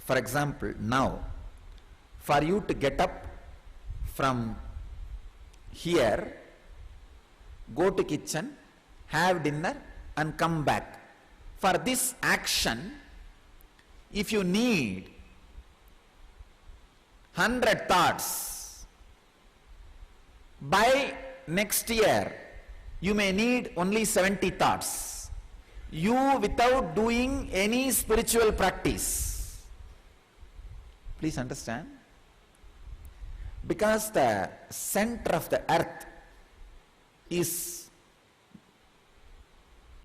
For example, now, for you to get up from here, go to kitchen, have dinner and come back. For this action, if you need 100 thoughts, by next year you may need only 70 thoughts. You without doing any spiritual practice. Please understand. Because the center of the earth is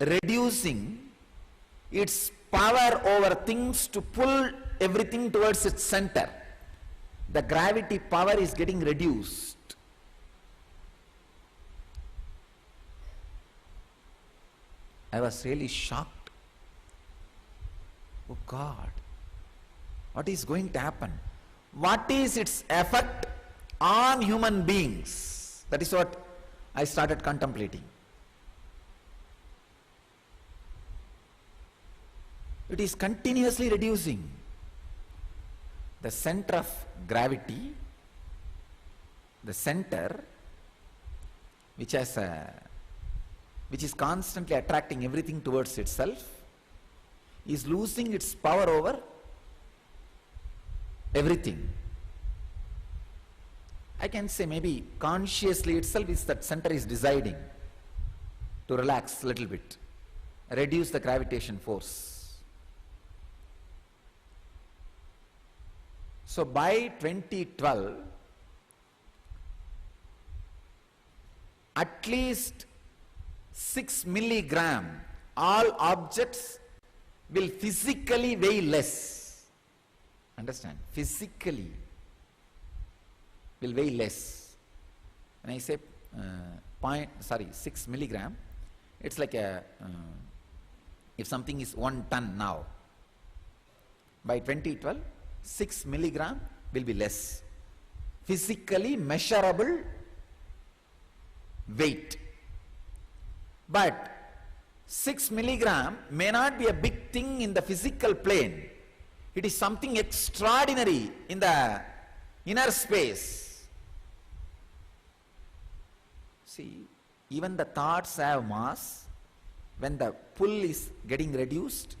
reducing its power over things to pull everything towards its center. The gravity power is getting reduced. I was really shocked. Oh God, what is going to happen? What is its effect on human beings? That is what I started contemplating. It is continuously reducing. The center of gravity, the center which is constantly attracting everything towards itself, is losing its power over everything. I can say maybe consciously itself is that center is deciding to relax a little bit, reduce the gravitation force. So by 2012, at least 6 milligram, all objects will physically weigh less. Understand? Physically will weigh less. When I say 6 milligram, it's like if something is 1 ton now, by 2012, 6 milligram will be less. Physically measurable weight. But 6 milligram may not be a big thing in the physical plane. It is something extraordinary in the inner space. See, even the thoughts have mass. When the pull is getting reduced,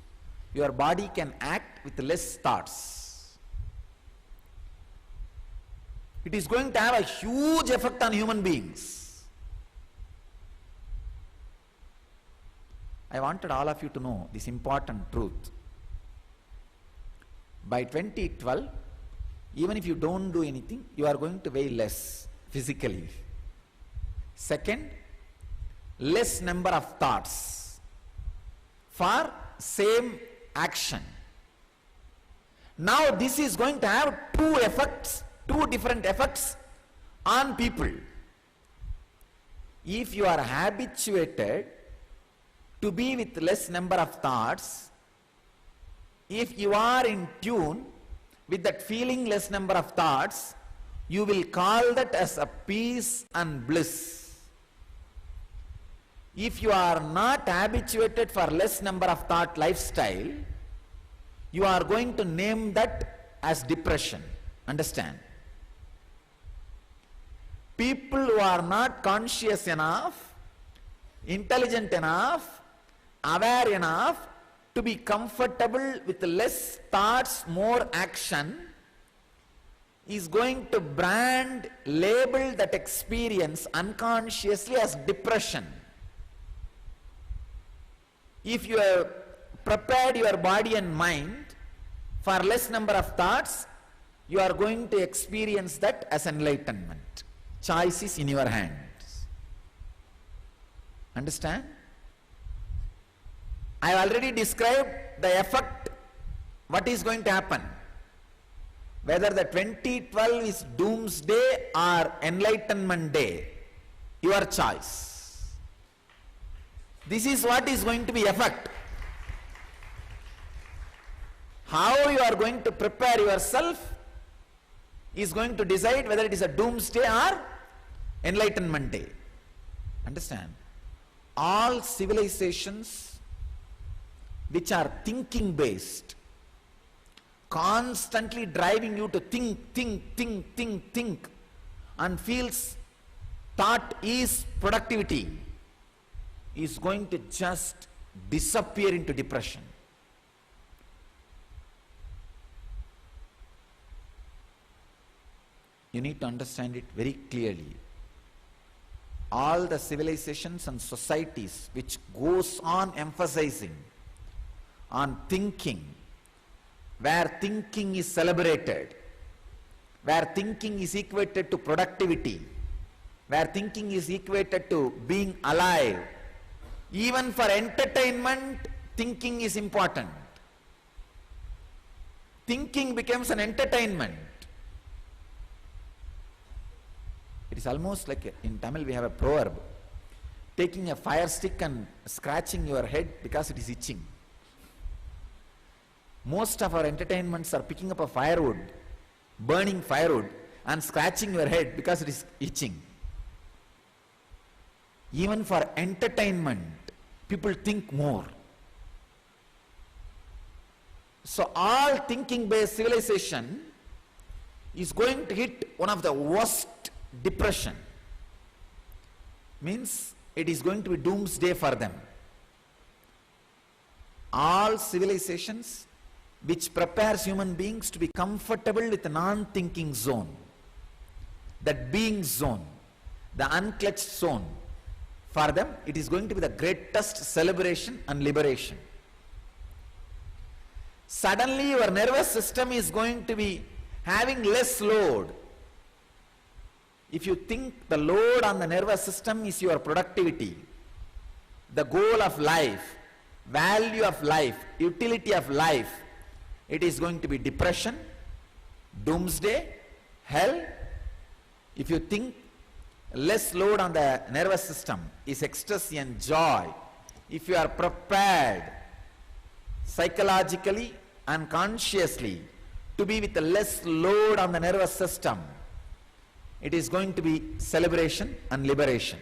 your body can act with less thoughts. It is going to have a huge effect on human beings. I wanted all of you to know this important truth. By 2012, even if you don't do anything, you are going to weigh less physically. Second, less number of thoughts for same action. Now this is going to have two different effects on people. If you are habituated to be with less number of thoughts, if you are in tune with that feeling less number of thoughts, you will call that as a peace and bliss. If you are not habituated for less number of thought lifestyle, you are going to name that as depression. Understand? People who are not conscious enough, intelligent enough, aware enough to be comfortable with less thoughts, more action, is going to label that experience unconsciously as depression. If you have prepared your body and mind for less number of thoughts, you are going to experience that as enlightenment. Choice is in your hands. Understand? I have already described the effect, what is going to happen. Whether the 2012 is doomsday or enlightenment day, your choice. This is what is going to be effect. How you are going to prepare yourself is going to decide whether it is a doomsday or enlightenment day. Understand? All civilizations which are thinking based constantly driving you to think, and feels thought is productivity, is going to just disappear into depression. You need to understand it very clearly. All the civilizations and societies which goes on emphasizing on thinking, where thinking is celebrated, where thinking is equated to productivity, where thinking is equated to being alive, even for entertainment, thinking is important. Thinking becomes an entertainment. It is almost like in Tamil we have a proverb, taking a fire stick and scratching your head because it is itching. Most of our entertainments are picking up a firewood, burning firewood and scratching your head because it is itching. Even for entertainment, people think more. So all thinking based civilization is going to hit one of the worst depression. Means it is going to be doomsday for them. All civilizations which prepares human beings to be comfortable with the non-thinking zone, that being zone, the unclutched zone, for them it is going to be the greatest celebration and liberation. Suddenly your nervous system is going to be having less load. If you think the load on the nervous system is your productivity, the goal of life, value of life, utility of life, it is going to be depression, doomsday, hell. If you think less load on the nervous system is ecstasy and joy, if you are prepared psychologically and consciously to be with a less load on the nervous system, it is going to be celebration and liberation.